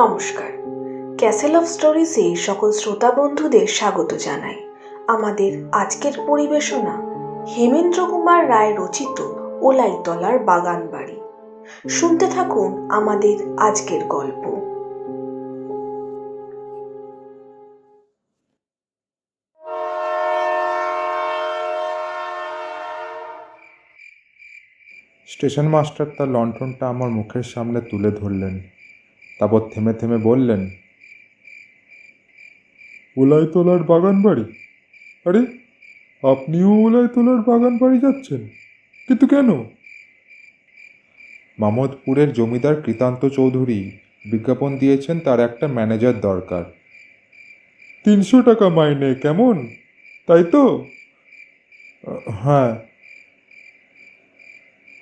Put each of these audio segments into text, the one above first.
নমস্কার, castle of স্টোরিজে সকল শ্রোতা বন্ধুদের স্বাগত জানাই। আমাদের আজকের পরিবেশনা হেমেন্দ্র কুমার রায় রচিত ওলাইতলার বাগান বাড়ি। শুনতে থাকুন আমাদের আজকের গল্প। স্টেশন মাস্টার তার লণ্ঠনটা আমার মুখের সামনে তুলে ধরলেন। তারপর থেমে থেমে বললেন, ওলাইতলার বাগান বাড়ি? আরে, আপনিও ওলাইতলার বাগান বাড়ি যাচ্ছেন? কিন্তু কেন? মামদপুরের জমিদার কৃতান্ত চৌধুরী বিজ্ঞাপন দিয়েছেন, তার একটা ম্যানেজার দরকার। 300 টাকা মাইনে, কেমন, তাই তো? হ্যাঁ।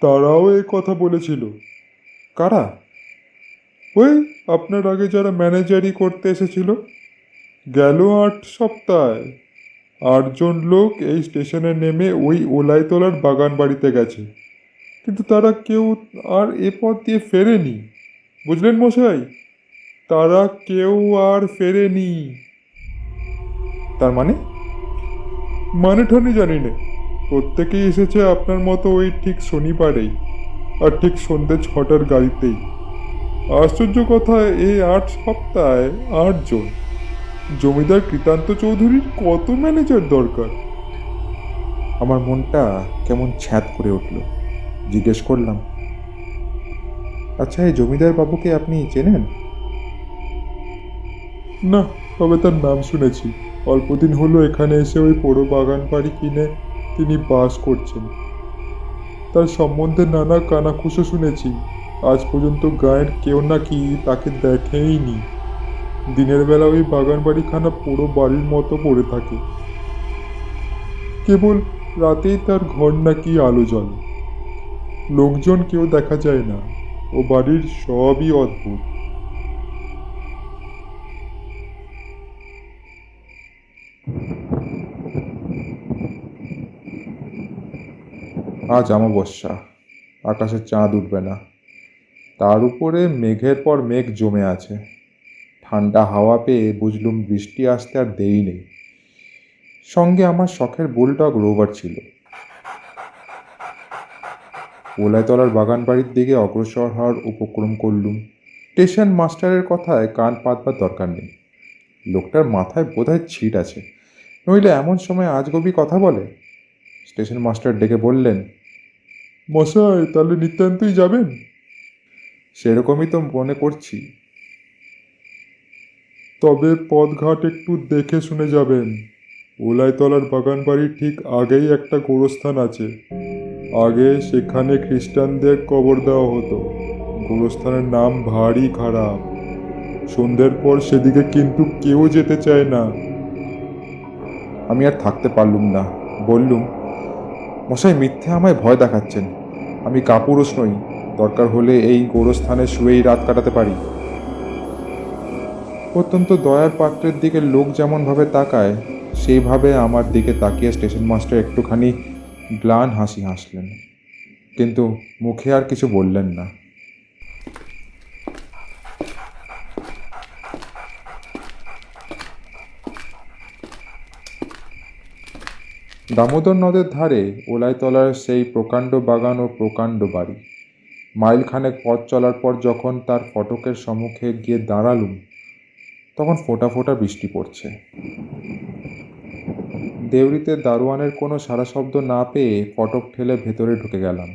তারাও এই কথা বলেছিল। কারা? ওই আপনার আগে যারা ম্যানেজারি করতে এসেছিল। গেল 8 সপ্তাহে 8 জন লোক এই স্টেশনে নেমে ওই ওলাইতলার বাগান বাড়িতে গেছে, কিন্তু তারা কেউ আর এ পথ দিয়ে ফেরেনি। বুঝলেন মশাই, তারা কেউ আর ফেরেনি। তার মানে ঠানি জানি না। প্রত্যেকেই এসেছে আপনার মতো ওই ঠিক শনিবারেই, আর ঠিক সন্ধ্যে 6টার গাড়িতেই। আশ্চর্য কথা, এই 8 সপ্তাহে 8 জন। জমিদার কৃতান্ত চৌধুরীর কত ম্যানেজার দরকার? আমার মনটা কেমন ছ্যাঁত করে উঠল। জিজ্ঞেস করলাম, আচ্ছা, এই জমিদার বাবুকে আপনি চেনেন? না, তবে তার নাম শুনেছি। অল্পদিন হলো এখানে এসে ওই পোড়ো বাগান বাড়ি কিনে তিনি বাস করছেন। তার সম্বন্ধে নানা কানাঘুষো শুনেছি। আজ পর্যন্ত গায়ের কেউ নাকি তাকে দেখেইনি। দিনের বেলা ওই বাগান বাড়িখানা পুরো বাড়ির মতো পড়ে থাকে, কেবল রাতেই তার ঘর নাকি আলো জ্বলে। লোকজন কেউ দেখা যায় না। ও বাড়ির সবই অদ্ভুত। আজ অমাবস্যা, আকাশে চাঁদ উঠবে না। তার উপরে মেঘের পর মেঘ জমে আছে। ঠান্ডা হাওয়া পেয়ে বুঝলুম বৃষ্টি আসতে আর দেরি নেই। সঙ্গে আমার শখের বুলডগ রোভার ছিল। ওলাইতলার বাগান বাড়ির দিকে অগ্রসর হওয়ার উপক্রম করলুম। স্টেশন মাস্টারের কথায় কান পাতবার দরকার নেই। লোকটার মাথায় বোধহয় ছিট আছে, নইলে এমন সময় আজগবি কথা বলে। স্টেশন মাস্টার ডেকে বললেন, মশাই, তাহলে নিতান্তই যাবেন? সেরকমই তো মনে করছি। তবে পথঘাট একটু দেখে শুনে যাবেন। ওলাইতলার বাগান বাড়ির ঠিক আগেই একটা গোরস্থান আছে। আগে সেখানে খ্রিস্টানদের কবর দেওয়া হতো। গোরস্থানের নাম ভারী খারাপ। সন্ধ্যের পর সেদিকে কিন্তু কেউ যেতে চায় না। আমি আর থাকতে পারলুম না, বললুম, মশাই, মিথ্যে আমায় ভয় দেখাচ্ছেন। আমি কাপুরুষ নই। দরকার হলে এই গোরস্থানে শুয়েই রাত কাটাতে পারি। অত্যন্ত দয়ার পাত্রের দিকে লোক যেমনভাবে তাকায়, সেইভাবে আমার দিকে তাকিয়ে স্টেশন মাস্টার একটুখানি গ্লান হাসি হাসলেন, কিন্তু মুখে আর কিছু বললেন না। দামোদর নদের ধারে ওলাইতলার সেই প্রকাণ্ড বাগান ও প্রকাণ্ড বাড়ি। মাইলখানেক পথ চলার পর যখন তার ফটকের সম্মুখে গিয়ে দাঁড়ালুম, তখন ফোঁটা ফোঁটা বৃষ্টি পড়ছে। দেউড়িতে দারোয়ানের কোনো সারা শব্দ না পেয়ে ফটক ঠেলে ভেতরে ঢুকে গেলাম।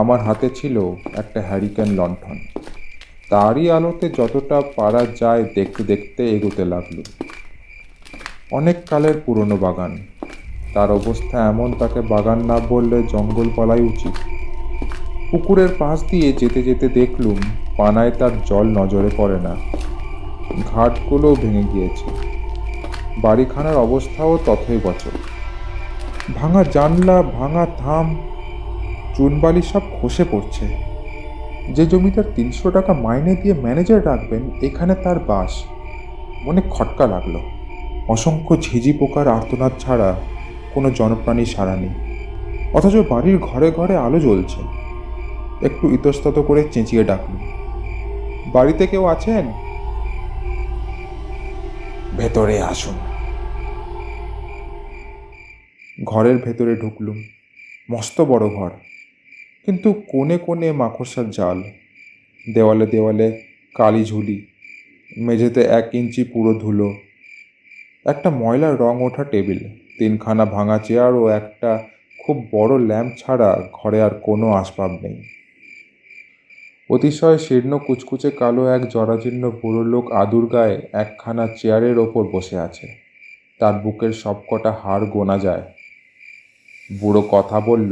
আমার হাতে ছিল একটা হ্যারিকেন লণ্ঠন। তারই আলোতে যতটা পারা যায় দেখতে দেখতে এগোতে লাগলো। অনেক কালের পুরনো বাগান। তার অবস্থা এমন, তাকে বাগান না বললে জঙ্গল বলাই উচিত। পুকুরের পাশ দিয়ে যেতে যেতে দেখলুম পানায় তার জল নজরে পড়ে না। ঘাটগুলোও ভেঙে গিয়েছে। বাড়িখানার অবস্থাও তথৈবচ। ভাঙা জানলা, ভাঙা থাম, চুনবালি সব খসে পড়ছে। যে জমিদার 300 টাকা মাইনে দিয়ে ম্যানেজার রাখবেন, এখানে তার বাস। মনে খটকা লাগলো। অসংখ্য ঝিঝি পোকার আর্তনাদ ছাড়া কোনো জনপ্রাণীর সাড়া নেই, অথচ বাড়ির ঘরে ঘরে আলো জ্বলছে। একটু ইতস্তত করে চেঁচিয়ে ডাকলুম, বাড়িতে কেউ আছেন? ভেতরে আসুন। ঘরের ভেতরে ঢুকলুম। মস্ত বড় ঘর, কিন্তু কোণে কোণে মাকড়সার জাল। দেওয়ালে দেওয়ালে কালি ঝুলি, মেঝেতে 1 ইঞ্চি পুরো ধুলো। একটা ময়লার রং ওঠা টেবিল, 3খানা ভাঙা চেয়ার ও একটা খুব বড় ল্যাম্প ছাড়া ঘরে আর কোনো আসবাব নেই। অতিশয় শীর্ণ কুচকুচে কালো এক জরাজীর্ণ বুড়ো লোক আদুর গায়ে একখানা চেয়ারের ওপর বসে আছে। তার বুকের সবকটা হাড় গোনা যায়। বুড়ো কথা বলল,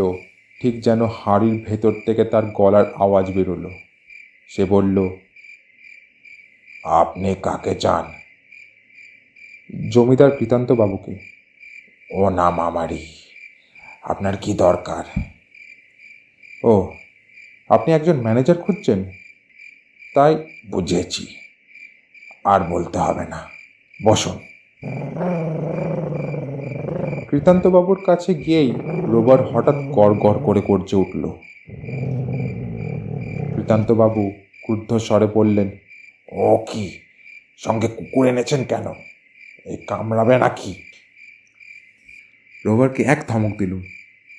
ঠিক যেন হাড়ির ভেতর থেকে তার গলার আওয়াজ বেরোলো। সে বলল, আপনি কাকে চান? জমিদার কৃতান্ত বাবুকে। ও নাম আমারই। আপনার কি দরকার? ও, আপনি একজন ম্যানেজার খুঁজছেন? তাই বুঝেছি, আর বলতে হবে না, বসুন। কৃতান্তবাবুর কাছে গিয়েই রোবার হঠাৎ গড় গড় করে গর্জে উঠল। কৃতান্তবাবু ক্রুদ্ধ স্বরে বললেন, ও কি, সঙ্গে কুকুর এনেছেন কেন? এই কামড়াবে নাকি? রোবারকে এক ধমক দিলুম।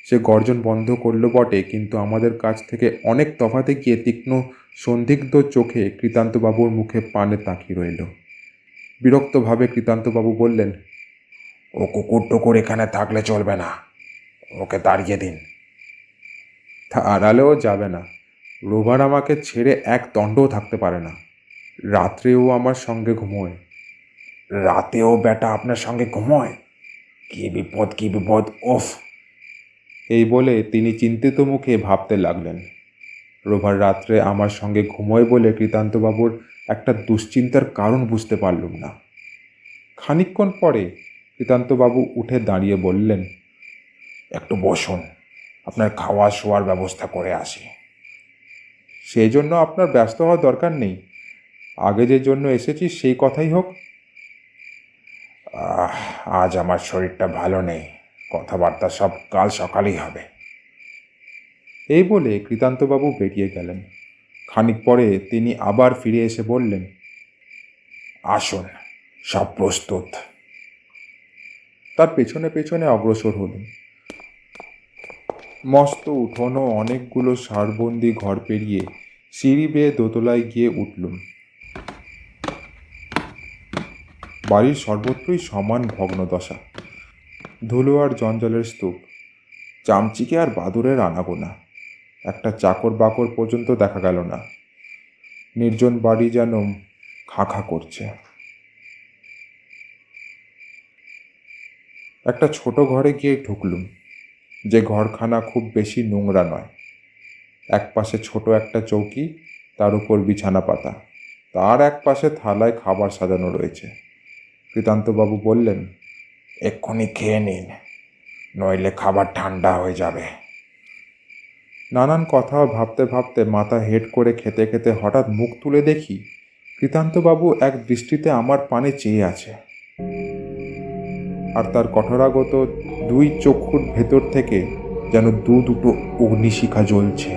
সে গর্জন বন্ধ করল বটে, কিন্তু আমাদের কাছ থেকে অনেক তফাতে গিয়ে তীক্ষ্ণ সন্দিগ্ধ চোখে কৃতান্তবাবুর মুখে পানে তাকিয়ে রইল। বিরক্তভাবে কৃতান্তবাবু বললেন, ও কুকুর টুকুর এখানে থাকলে চলবে না, ওকে তাড়িয়ে দিন। তা আড়ালেও যাবে না। রোবার আমাকে ছেড়ে এক দণ্ডও থাকতে পারে না। রাত্রেও আমার সঙ্গে ঘুমোয়। রাতেও বেটা আপনার সঙ্গে ঘুমোয়? কি বিপদ, কি বিপদ! ওফ! এই বলে তিনি চিন্তিত মুখে ভাবতে লাগলেন। রোভার রাত্রে আমার সঙ্গে ঘুমোয় বলে কৃতান্তবাবুর একটা দুশ্চিন্তার কারণ বুঝতে পারলুম না। খানিকক্ষণ পরে কৃতান্তবাবু উঠে দাঁড়িয়ে বললেন, একটু বসুন, আপনার খাওয়া শোয়ার ব্যবস্থা করে আসি। সেই জন্য আপনার ব্যস্ত হওয়ার দরকার নেই। আগে যে জন্য এসেছি সেই কথাই হোক। আজ আমার শরীরটা ভালো নেই, কথাবার্তা সব কাল সকালেই হবে। এই বলে কৃতান্তবাবু বেরিয়ে গেলেন। খানিক পরে তিনি আবার ফিরে এসে বললেন, আসুন, সব প্রস্তুত। তার পেছনে পেছনে অগ্রসর হলেন। মস্ত উঠোন ও অনেকগুলো সারবন্দি ঘর পেরিয়ে সিঁড়ি বেয়ে দোতলায় গিয়ে উঠলুম। বাড়ির সর্বত্রই সমান ভগ্নদশা, ধুলো আর জঞ্জালের স্তূপ, চামচিকে আর বাদুরের আনাগোনা। একটা চাকর বাকর পর্যন্ত দেখা গেল না। নির্জন বাড়ি যেন খাঁ খাঁ করছে। একটা ছোট ঘরে গিয়ে ঢুকলুম, যে ঘরখানা খুব বেশি নোংরা নয়। একপাশে ছোট একটা চৌকি, তার উপর বিছানা পাতা, তার একপাশে থালায় খাবার সাজানো রয়েছে। কৃতান্তবাবু বললেন, এক্ষুনি খেয়ে নিন, নইলে খাবার ঠান্ডা হয়ে যাবে। নানান কথা ভাবতে ভাবতে মাথা হেঁট করে খেতে খেতে হঠাৎ মুখ তুলে দেখি কৃতান্তবাবু এক দৃষ্টিতে আমার পানে চেয়ে আছে, আর তার কঠোরাগত 2 চক্ষুর ভেতর থেকে যেন দুটো অগ্নিশিখা জ্বলছে।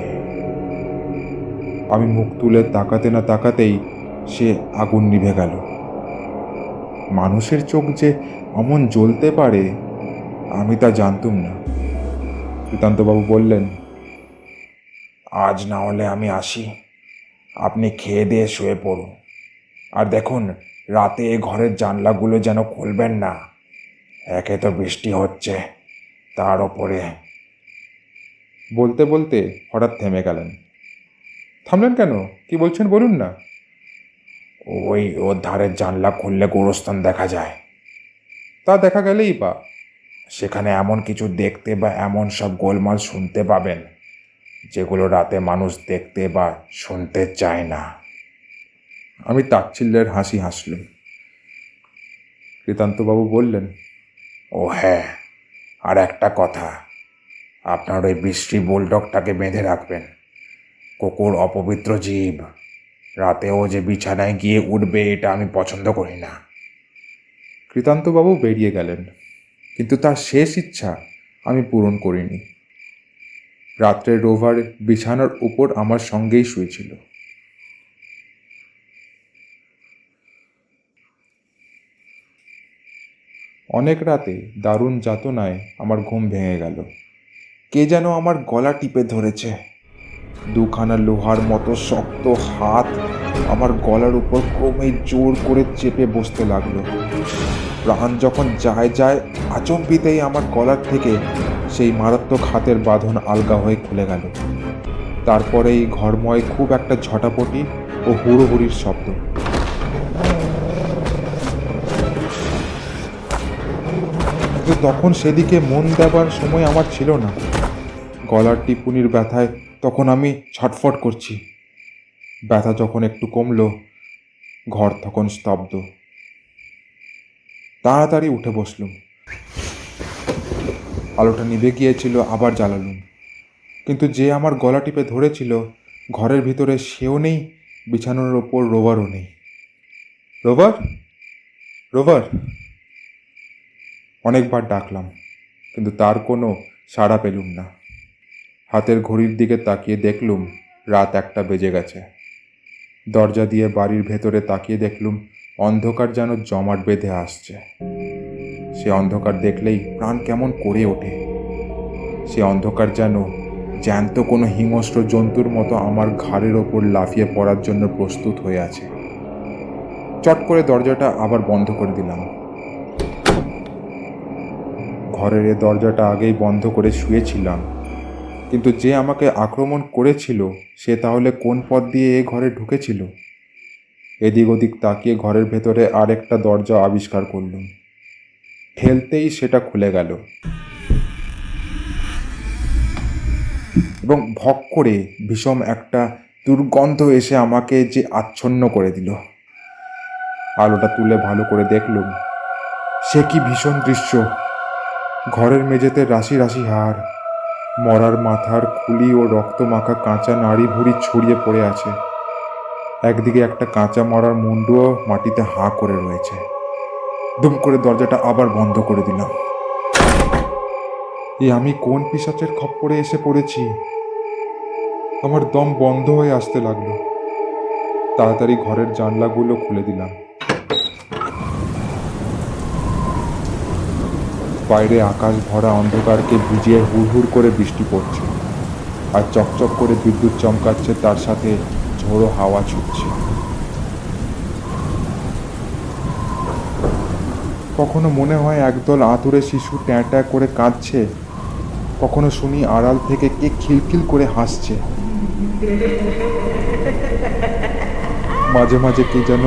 আমি মুখ তুলে তাকাতে না তাকাতেই সে আগুন নিভে গেল। মানুষের চোখ যে অমন জ্বলতে পারে আমি তা জানতুম না। কৃতান্তবাবু বললেন, আজ না হলে আমি আসি, আপনি খেয়ে দিয়ে শুয়ে পড়ুন। আর দেখুন, রাতে এ ঘরের জানলাগুলো যেন খুলবেন না। একে তো বৃষ্টি হচ্ছে, তার ওপরে। বলতে বলতে হঠাৎ থেমে গেলেন। থামলেন কেন? কি বলছেন বলুন না। ওই ওর ধারের জানলা খুললে গোরস্থান দেখা যায়। তা দেখা গেলেই বা। সেখানে এমন কিছু দেখতে বা এমন সব গোলমাল শুনতে পাবেন, যেগুলো রাতে মানুষ দেখতে বা শুনতে চায় না। আমি তাচ্ছিল্যের হাসি হাসলুম। কৃতান্তবাবু বললেন, ও হ্যাঁ, আর একটা কথা, আপনার ওই বিশ্রী বুলডগটাকে বেঁধে রাখবেন। কুকুর অপবিত্র জীব, রাতেও যে বিছানায় গিয়ে উঠবে এটা আমি পছন্দ করি না। কৃতান্তবাবু বেরিয়ে গেলেন, কিন্তু তার শেষ ইচ্ছা আমি পূরণ করিনি। রাত্রে রোভার বিছানার উপর আমার সঙ্গেই শুয়েছিল। অনেক রাতে দারুণ যাতনায় আমার ঘুম ভেঙে গেল। কে যেন আমার গলা টিপে ধরেছে। দুখানা লোহার মতো শক্ত হাত আমার গলার উপর ক্রমেই জোর করে চেপে বসতে লাগলো। প্রাণ যখন যায় আচমবিতেই আমার গলার থেকে সেই মারাত্মক হাতের বাঁধন আলগা হয়ে খুলে গেল। তারপরেই ঘরময় খুব একটা ঝটাপটি ও হুড়োহুড়ির শব্দ। কিন্তু তখন সেদিকে মন দেবার সময় আমার ছিল না। গলার টিপুনির ব্যথায় তখন আমি ছটফট করছি। ব্যথা যখন একটু কমলো, ঘর তখন স্তব্ধ। তাড়াতাড়ি উঠে বসলুম। আলোটা নিভে গিয়েছিল, আবার জ্বালালুম। কিন্তু যে আমার গলা টিপে ধরেছিল ঘরের ভিতরে সেও নেই, বিছানার ওপর রোবারও নেই। রোবার, রোবার, অনেকবার ডাকলাম, কিন্তু তার কোনো সাড়া পেলুম না। হাতের ঘড়ির দিকে তাকিয়ে দেখলুম রাত 1টা বেজে গেছে। দরজা দিয়ে বাড়ির ভেতরে তাকিয়ে দেখলুম অন্ধকার যেন জমাট বেঁধে আসছে। সে অন্ধকার দেখলেই প্রাণ কেমন করে ওঠে। সে অন্ধকার যেন জ্যান্ত কোনো হিংস্র জন্তুর মতো আমার ঘাড়ের ওপর লাফিয়ে পড়ার জন্য প্রস্তুত হয়ে আছে। চট করে দরজাটা আবার বন্ধ করে দিলাম। ঘরের এ দরজাটা আগেই বন্ধ করে শুয়েছিলাম, কিন্তু যে আমাকে আক্রমণ করেছিল সে তাহলে কোন পথ দিয়ে এ ঘরে ঢুকেছিল? এদিক ওদিক তাকিয়ে ঘরের ভেতরে আরেকটা দরজা আবিষ্কার করলুম। ঠেলতেই সেটা খুলে গেল এবং ভক করে ভীষণ একটা দুর্গন্ধ এসে আমাকে যে আচ্ছন্ন করে দিল। আলোটা তুলে ভালো করে দেখলুম, সে কি ভীষণ দৃশ্য! ঘরের মেঝেতে রাশি রাশি হাড়, মরার মাথার খুলি ও রক্তমাখা কাঁচা নাড়ি ভুড়ি ছড়িয়ে পড়ে আছে। একদিকে একটা কাঁচা মরার মুন্ডুও মাটিতে হাঁ করে রয়েছে। দুম করে দরজাটা আবার বন্ধ করে দিলাম। আমি কোন পিশাচের খপ্পরে এসে পড়েছি? আমার দম বন্ধ হয়ে আসতে লাগলো। তাড়াতাড়ি ঘরের জানলাগুলো খুলে দিলাম। বাইরে আকাশ ভরা অন্ধকারকে ভিজিয়ে হুড়হুড় করে বৃষ্টি পড়ছে, আর চকচক করে বিদ্যুৎ চমকাচ্ছে, তার সাথে ঝোড়ো হাওয়া ছুটছে। কখনো মনে হয় একদল আতুরে শিশু ট্যাঁ ট্যাঁ করে কাঁদছে, কখনো শুনি আড়াল থেকে কে খিলখিল করে হাসছে। মাঝে মাঝে কে যেন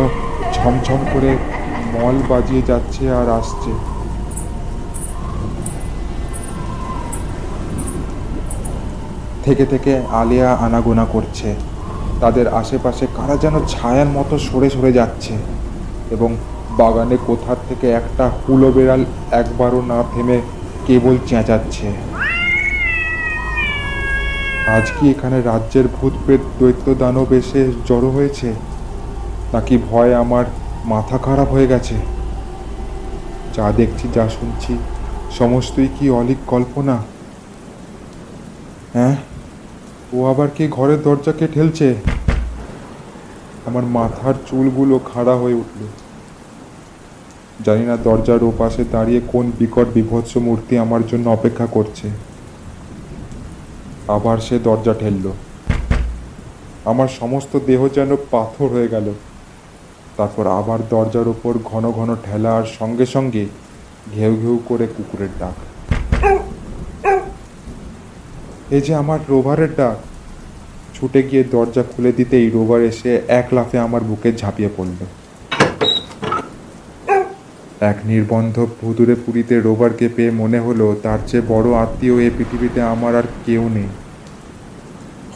ঝমঝম করে মল বাজিয়ে যাচ্ছে আর আসছে। থেকে থেকে আলেয়া আনাগোনা করছে। তাদের আশেপাশে কারা যেন ছায়ার মতো সরে সরে যাচ্ছে, এবং বাগানে কোথার থেকে একটা হুলো বেড়াল একবারও না থেমে কেবল চেঁচাচ্ছে। আজ কি এখানে রাজ্যের ভূত প্রেত দৈত্য দানব এসে জড়ো হয়েছে, নাকি ভয় আমার মাথা খারাপ হয়ে গেছে? যা দেখছি, যা শুনছি, সমস্তই কি অলীক কল্পনা? হ্যাঁ, ও আবার কি ঘরের দরজাকে ঠেলছে? আমার মাথার চুলগুলো খাড়া হয়ে উঠল। জানি না দরজার ওপাশে দাঁড়িয়ে কোন বিকট বিভৎস মূর্তি আমার জন্য অপেক্ষা করছে। আবার সে দরজা ঠেলল। আমার সমস্ত দেহ যেন পাথর হয়ে গেল। তারপর আবার দরজার ওপর ঘন ঘন ঠেলা, আর সঙ্গে সঙ্গে ঘেউ ঘেউ করে কুকুরের ডাক। এই যে আমার রোভারের ডাক! ছুটে গিয়ে দরজা খুলে দিতেই রোভার এসে এক লাফে আমার বুকে ঝাঁপিয়ে পড়ল। এক নির্বন্ধ ভুতুড়ে পুরীতে রোভারকে পেয়ে মনে হলো তার চেয়ে বড় আত্মীয় এ পৃথিবীতে আমার আর কেউ নেই।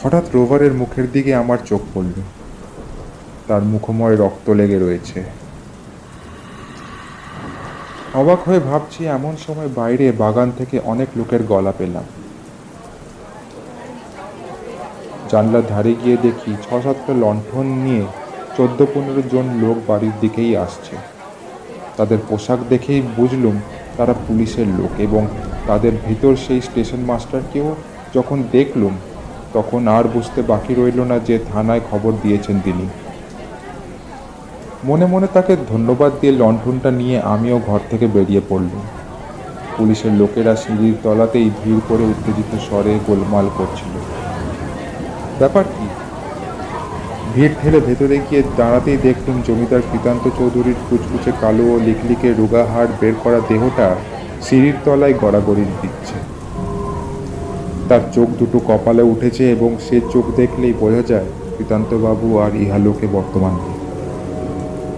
হঠাৎ রোভারের মুখের দিকে আমার চোখ পড়ল। তার মুখময় রক্ত লেগে রয়েছে। অবাক হয়ে ভাবছি, এমন সময় বাইরে বাগান থেকে অনেক লোকের গলা পেলাম। জানলার ধারে গিয়ে দেখি 6-7টা লণ্ঠন নিয়ে 14-15 জন লোক বাড়ির দিকেই আসছে। তাদের পোশাক দেখেই বুঝলুম তারা পুলিশের লোক, এবং তাদের ভিতর সেই স্টেশন মাস্টারকেও যখন দেখলুম তখন আর বুঝতে বাকি রইল না যে থানায় খবর দিয়েছেন তিনি। মনে মনে তাকে ধন্যবাদ দিয়ে লণ্ঠনটা নিয়ে আমিও ঘর থেকে বেরিয়ে পড়লাম। পুলিশের লোকেরা সিঁড়ির তলাতেই ভিড় করে উত্তেজিত স্বরে গোলমাল করছিল। ব্যাপার কি? ভিড় ঠেলে ভেতরে গিয়ে দাঁড়াতেই দেখলুম জমিদার কৃতান্ত চৌধুরীর কুচকুচে কালো ও লিকলিকে রোগা হাড় বের করা দেহটা সিঁড়ির তলায় গড়াগড়ি দিচ্ছে। তার চোখ দুটো কপালে উঠেছে এবং সে চোখ দেখলেই বোঝা যায় কৃতান্তবাবু আর ইহালোকে বর্তমান নেই।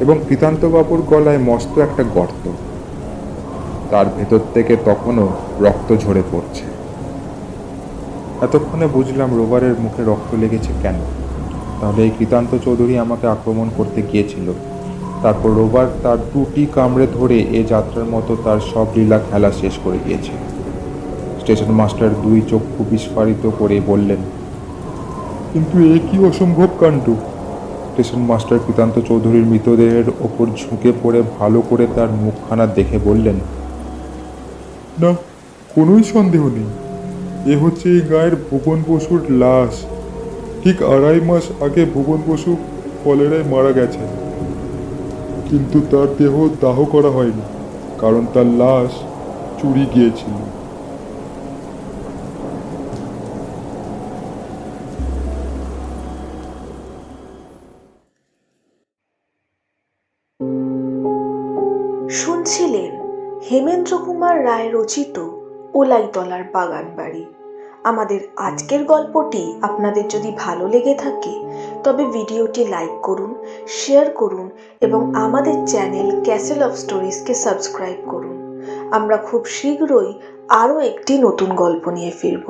এবং কৃতান্তবাবুর গলায় মস্ত একটা গর্ত, তার ভেতর থেকে তখনও রক্ত ঝরে পড়ছে। এতক্ষণে বুঝলাম রোবারের মুখে রক্ত লেগেছে কেন। তাহলে এই কৃতান্ত চৌধুরী আমাকে আক্রমণ করতে গিয়েছিল, তারপর রোবার তার টুটি কামড়ে ধরে এ যাত্রার মতো তার সব লীলা খেলা শেষ করে গিয়েছিল। স্টেশন মাস্টার দুই চক্ষু বিস্ফারিত করে বললেন, কিন্তু এ কি অসম্ভব কাণ্ড! স্টেশন মাস্টার কৃতান্ত চৌধুরীর মৃতদেহের ওপর ঝুঁকে পড়ে ভালো করে তার মুখখানা দেখে বললেন, না, কোনোই সন্দেহ নেই, এ হচ্ছে এই গায়ের ভুবন বসুর লাশ। ঠিক 2.5 মাস আগে ভুবন বসু কলেরায় মারা গেছেন, কিন্তু তার দেহ দাহ করা হয়নি, কারণ তার লাশ চুরি গিয়েছিল। শুনছিলেন হেমেন্দ্র কুমার রায় রচিত ওলাইতলার বাগান বাড়ি। আমাদের আজকের গল্পটি আপনাদের যদি ভালো লেগে থাকে তবে ভিডিওটি লাইক করুন, শেয়ার করুন এবং আমাদের চ্যানেল ক্যাসেল অফ স্টোরিজকে সাবস্ক্রাইব করুন। আমরা খুব শীঘ্রই আরও একটি নতুন গল্প নিয়ে ফিরব।